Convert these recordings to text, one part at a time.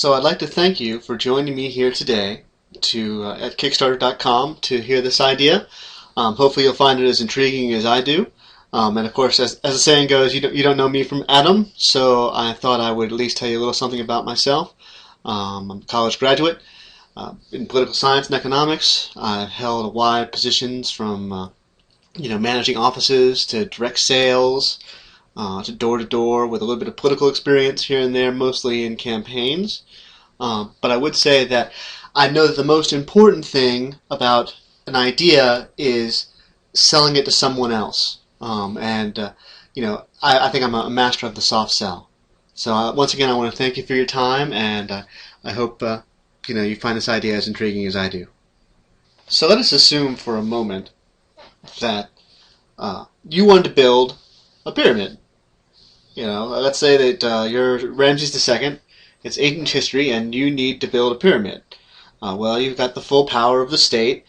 So I'd like to thank you for joining me here today at Kickstarter.com to hear this idea. Hopefully you'll find it as intriguing as I do. And of course, as the saying goes, you don't know me from Adam, so I thought I would at least tell you a little something about myself. I'm a college graduate in political science and economics. I've held wide positions from managing offices to direct sales, to door-to-door with a little bit of political experience here and there, mostly in campaigns. But I would say that I know that the most important thing about an idea is selling it to someone else. I think I'm a master of the soft sell. So once again, I want to thank you for your time, and I hope you find this idea as intriguing as I do. So let us assume for a moment that you wanted to build a pyramid. Let's say that you're Ramses II. It's ancient history, and you need to build a pyramid. Well, you've got the full power of the state.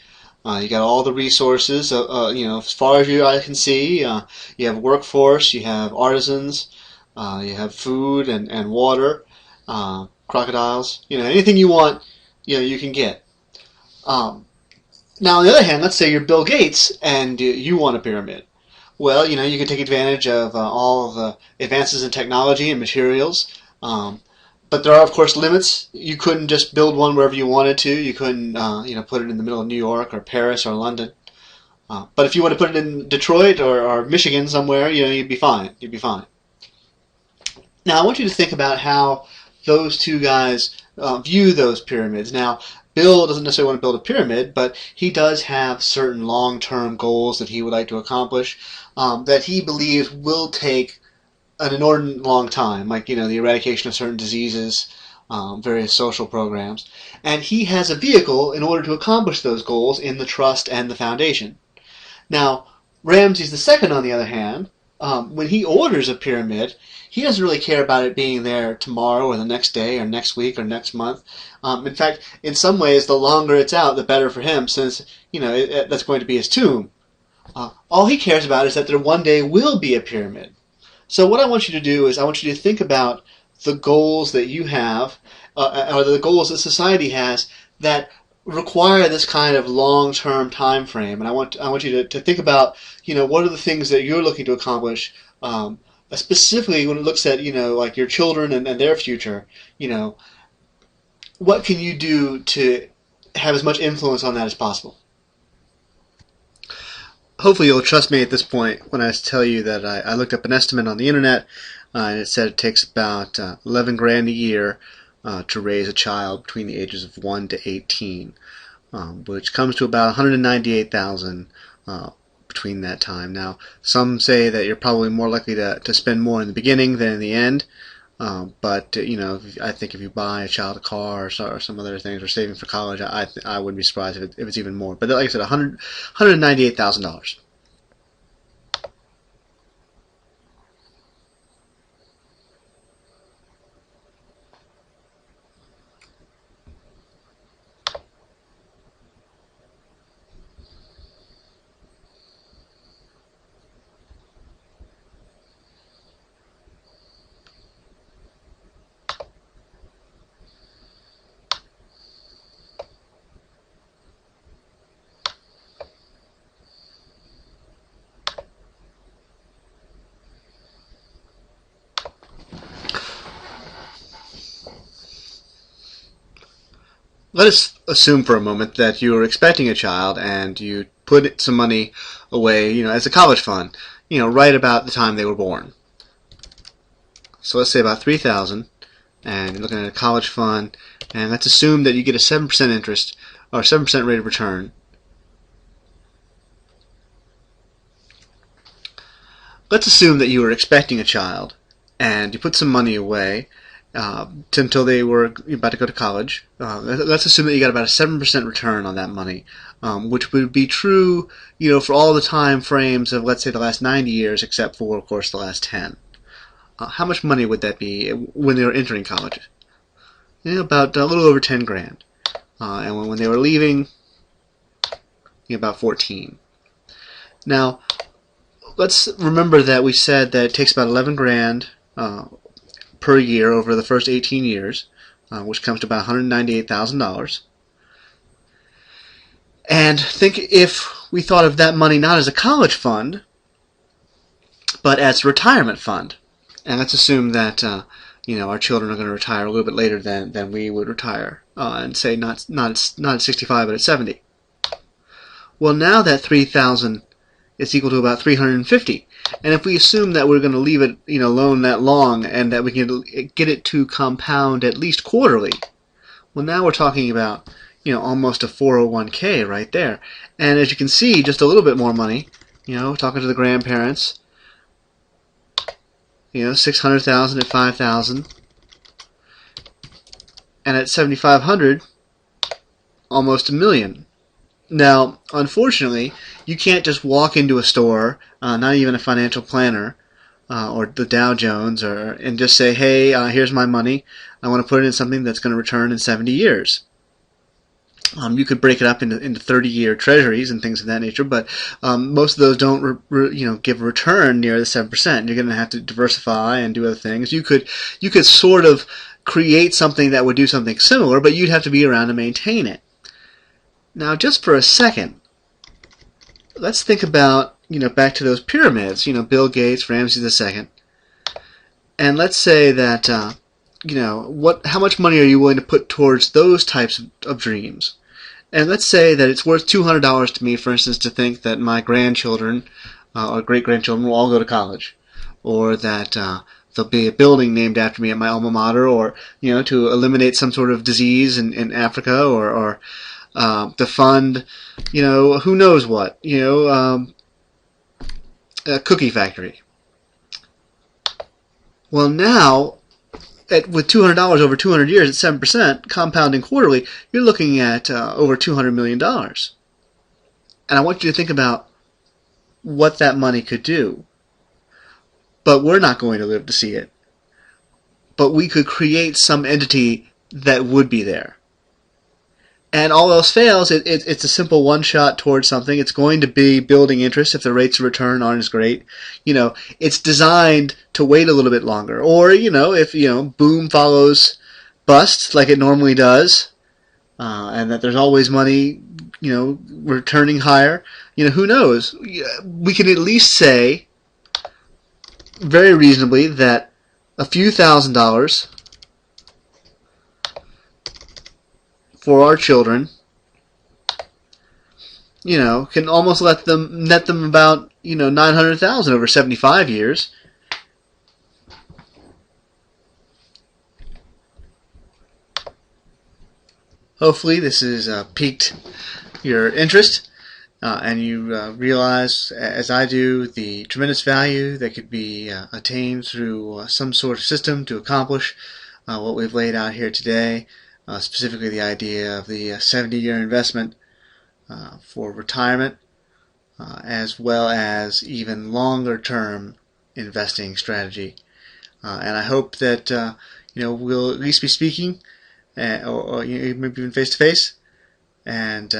You got all the resources. As far as your eye can see, you have workforce, you have artisans, you have food and water, crocodiles. Anything you want, you can get. Now, on the other hand, let's say you're Bill Gates and you want a pyramid. Well, you can take advantage of all of the advances in technology and materials. But there are, of course, limits. You couldn't just build one wherever you wanted to. You couldn't, put it in the middle of New York or Paris or London. But if you want to put it in Detroit or Michigan somewhere, you'd be fine. You'd be fine. Now, I want you to think about how those two guys view those pyramids. Now, Bill doesn't necessarily want to build a pyramid, but he does have certain long-term goals that he would like to accomplish that he believes will take an inordinate long time, like the eradication of certain diseases, various social programs, and he has a vehicle in order to accomplish those goals in the trust and the foundation. Now, Ramses II, on the other hand, when he orders a pyramid, he doesn't really care about it being there tomorrow or the next day or next week or next month. In fact, in some ways, the longer it's out, the better for him, since that's going to be his tomb. All he cares about is that there one day will be a pyramid. So what I want you to do is I want you to think about the goals that you have, or the goals that society has that require this kind of long-term time frame. And I want you to think about, what are the things that you're looking to accomplish, specifically when it looks at, like your children and their future. What can you do to have as much influence on that as possible? Hopefully you'll trust me at this point when I tell you that I looked up an estimate on the internet, and it said it takes about 11 grand a year to raise a child between the ages of 1 to 18, which comes to about 198,000 between that time. Now, some say that you're probably more likely to spend more in the beginning than in the end, but I think if you buy a child a car or some other things, or saving for college, I wouldn't be surprised if it's even more. But like I said, $198,000. Let us assume for a moment that you are expecting a child and you put some money away, as a college fund, right about the time they were born. So let's say about $3,000, and you're looking at a college fund, and let's assume that you get a 7% interest or 7% rate of return. Let's assume that you were expecting a child and you put some money away until they were about to go to college. Let's assume that you got about a 7% return on that money, which would be true, for all the time frames of, let's say, the last 90 years, except for, of course, the last 10. How much money would that be when they were entering college? About a little over 10 grand. And when they were leaving, about 14. Now, let's remember that we said that it takes about 11 grand per year over the first 18 years. which comes to about $198,000. And think if we thought of that money not as a college fund, but as a retirement fund. And let's assume that our children are going to retire a little bit later than we would retire, and say not at 65 but at 70. Well, now that 3,000 is equal to about 350, and if we assume that we're going to leave it alone that long and that we can get it to compound at least quarterly, well, now we're talking about almost a 401k right there. And as you can see, just a little bit more money, talking to the grandparents, 600,000 at 5,000, and at 7,500, almost $1 million. Now, unfortunately, you can't just walk into a store, not even a financial planner or the Dow Jones, and just say, hey, here's my money. I want to put it in something that's going to return in 70 years. You could break it up into 30-year treasuries and things of that nature, but most of those don't give a return near the 7%. You're going to have to diversify and do other things. You could sort of create something that would do something similar, but you'd have to be around to maintain it. Now, just for a second, let's think about back to those pyramids. Bill Gates, Ramses II, and let's say that how much money are you willing to put towards those types of dreams? And let's say that it's worth $200 to me, for instance, to think that my grandchildren or great-grandchildren will all go to college, or that there'll be a building named after me at my alma mater, or to eliminate some sort of disease in Africa, or to fund who knows what, a cookie factory. Well, now, with $200 over 200 years at 7%, compounding quarterly, you're looking at over $200 million. And I want you to think about what that money could do. But we're not going to live to see it. But we could create some entity that would be there. And all else fails, it's a simple one-shot towards something. It's going to be building interest if the rates of return aren't as great. It's designed to wait a little bit longer. Or, if, boom follows bust like it normally does, and that there's always money, returning higher, who knows? We can at least say, very reasonably, that a few $1,000s for our children, can almost net them about, 900,000 over 75 years. Hopefully this has piqued your interest, and you realize, as I do, the tremendous value that could be attained through some sort of system to accomplish what we've laid out here today. Specifically the idea of the 70-year investment for retirement, as well as even longer-term investing strategy. And I hope that we'll at least be speaking, or maybe even face-to-face. And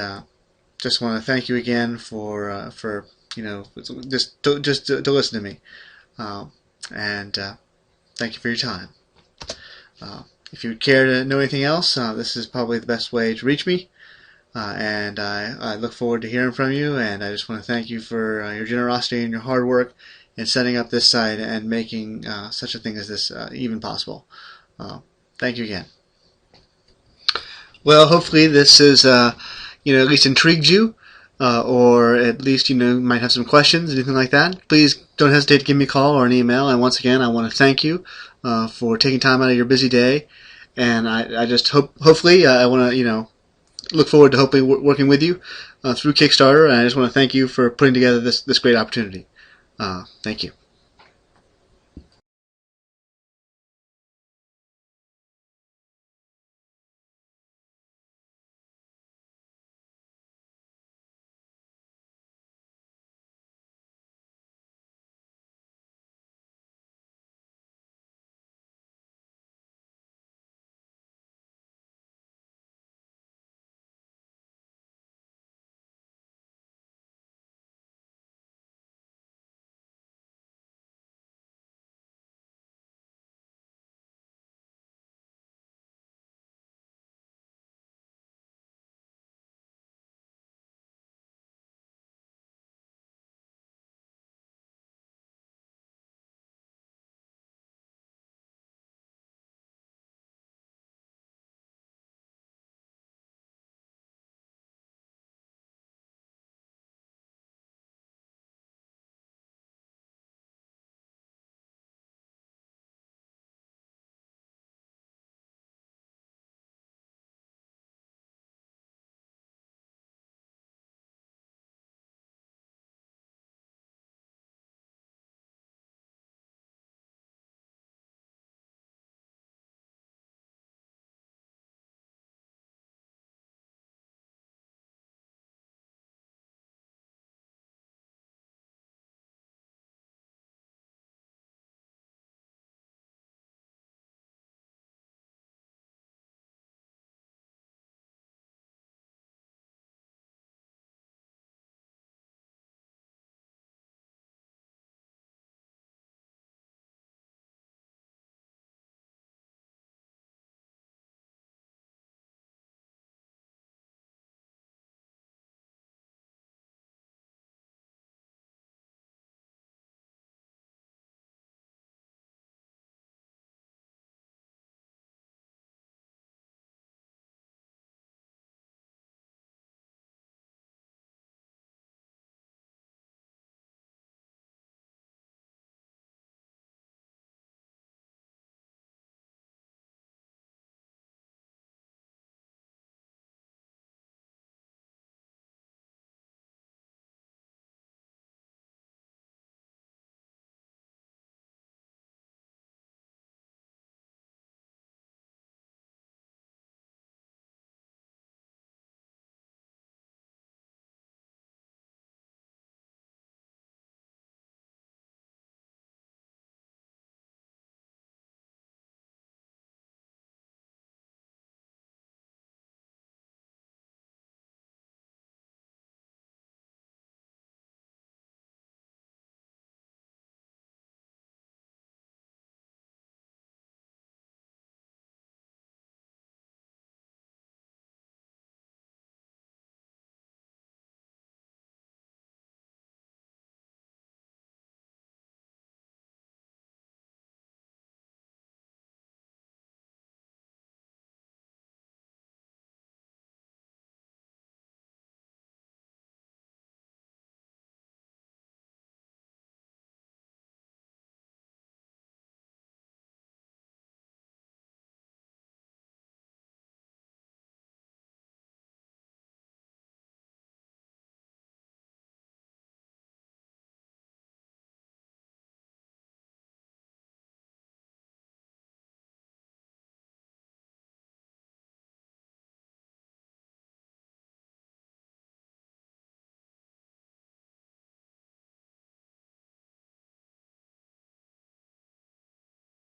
just want to thank you again for just to listen to me. And thank you for your time. If you would care to know anything else, this is probably the best way to reach me, and I look forward to hearing from you, and I just want to thank you for your generosity and your hard work in setting up this site and making such a thing as this even possible. Thank you again. Well, hopefully this is at least intrigued you, or at least you might have some questions, anything like that. Please don't hesitate to give me a call or an email, and once again I want to thank you for taking time out of your busy day. And I just hopefully I want to look forward to hopefully working with you through Kickstarter, and I just want to thank you for putting together this great opportunity. Thank you.